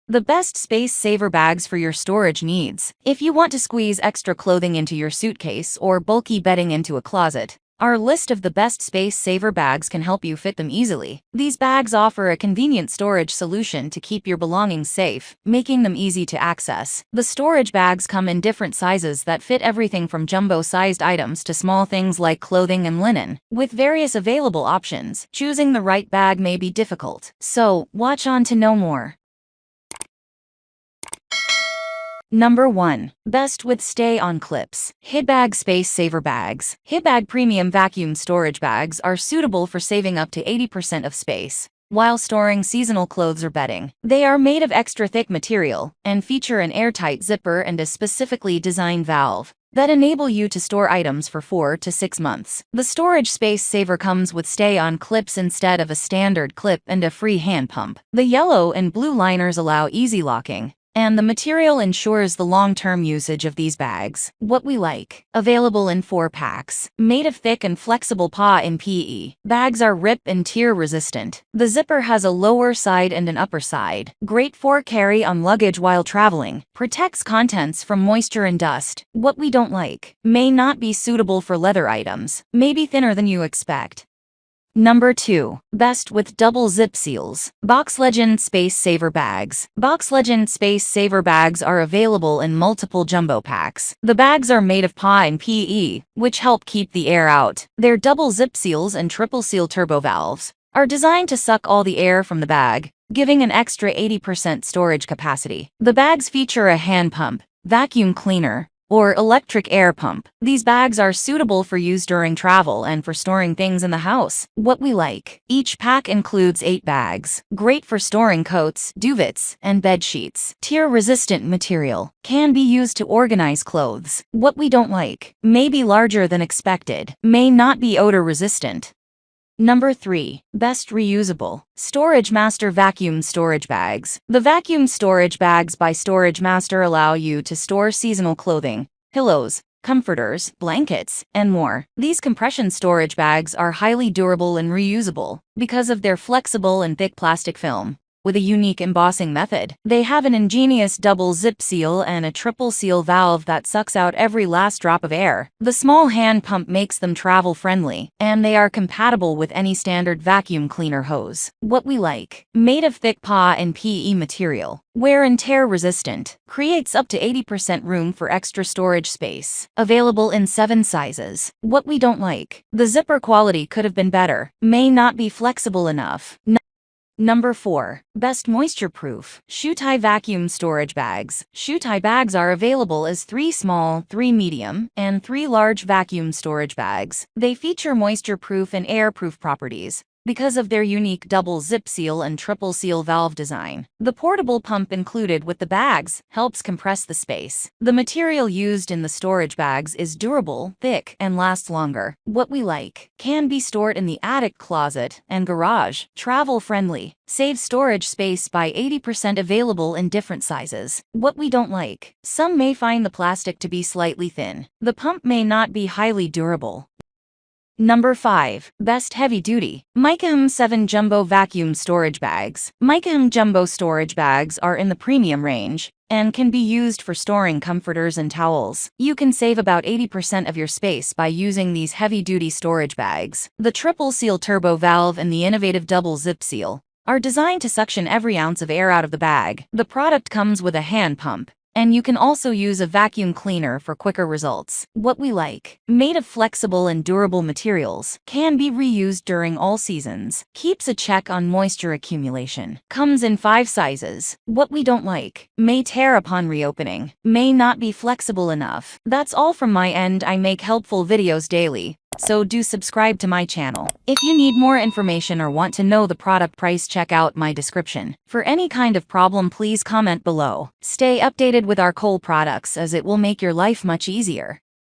The best space-saver bags for your storage needs. If you want to squeeze extra clothing into your suitcase or bulky bedding into a closet, our list of the best space-saver bags can help you fit them easily. These bags offer a convenient storage solution to keep your belongings safe, making them easy to access. The storage bags come in different sizes that fit everything from jumbo-sized items to small things like clothing and linen. With various available options, choosing the right bag may be difficult. So, watch on to know more. Number 1. Best with stay-on clips. Hibag Space Saver Bags. Hibag Premium Vacuum Storage Bags are suitable for saving up to 80% of space while storing seasonal clothes or bedding. They are made of extra thick material and feature an airtight zipper and a specifically designed valve that enable you to store items for 4 to 6 months. The storage space saver comes with stay-on clips instead of a standard clip and a free hand pump. The yellow and blue liners allow easy locking, and the material ensures the long-term usage of these bags. What we like. Available in 4 packs. Made of thick and flexible PA and PE. Bags are rip and tear resistant. The zipper has a lower side and an upper side. Great for carry on luggage while traveling. Protects contents from moisture and dust. What we don't like. May not be suitable for leather items. May be thinner than you expect. Number 2. Best with double zip seals. Box Legend Space Saver Bags. Box Legend Space Saver Bags are available in multiple jumbo packs. The bags are made of PA and PE, which help keep the air out. Their double zip seals and triple seal turbo valves are designed to suck all the air from the bag, giving an extra 80% storage capacity. The bags feature a hand pump, vacuum cleaner, or electric air pump. These bags are suitable for use during travel and for storing things in the house. What we like. Each pack includes 8 bags. Great for storing coats, duvets, and bed sheets. Tear-resistant material. Can be used to organize clothes. What we don't like. May be larger than expected. May not be odor-resistant. Number 3. Best Reusable. Storage Master Vacuum Storage Bags. The vacuum storage bags by Storage Master allow you to store seasonal clothing, pillows, comforters, blankets, and more. These compression storage bags are highly durable and reusable because of their flexible and thick plastic film. With a unique embossing method, they have an ingenious double zip seal and a triple seal valve that sucks out every last drop of air. The small hand pump makes them travel-friendly, and they are compatible with any standard vacuum cleaner hose. What we like. Made of thick PA and PE material. Wear and tear resistant. Creates up to 80% room for extra storage space. Available in 7 sizes. What we don't like. The zipper quality could have been better. May not be flexible enough. Number 4. Best Moisture-Proof. Hibag Vacuum Storage Bags. Hibag bags are available as 3 small, 3 medium, and 3 large vacuum storage bags. They feature moisture-proof and air-proof properties because of their unique double zip seal and triple seal valve design. The portable pump included with the bags helps compress the space. The material used in the storage bags is durable, thick, and lasts longer. What we like. Can be stored in the attic, closet, and garage. Travel-friendly. Saves storage space by 80%. Available in different sizes. What we don't like. Some may find the plastic to be slightly thin. The pump may not be highly durable. Number 5. Best Heavy Duty. Micaham 7 Jumbo Vacuum Storage Bags. Micaham Jumbo Storage Bags are in the premium range and can be used for storing comforters and towels. You can save about 80% of your space by using these heavy-duty storage bags. The triple seal turbo valve and the innovative double zip seal are designed to suction every ounce of air out of the bag. The product comes with a hand pump, and you can also use a vacuum cleaner for quicker results. What we like. Made of flexible and durable materials. Can be reused during all seasons. Keeps a check on moisture accumulation. Comes in 5 sizes. What we don't like. May tear upon reopening. May not be flexible enough. That's all from my end. I make helpful videos daily, so do subscribe to my channel. If you need more information or want to know the product price, check out my description. For any kind of problem, please comment below. Stay updated with our Cole products as it will make your life much easier.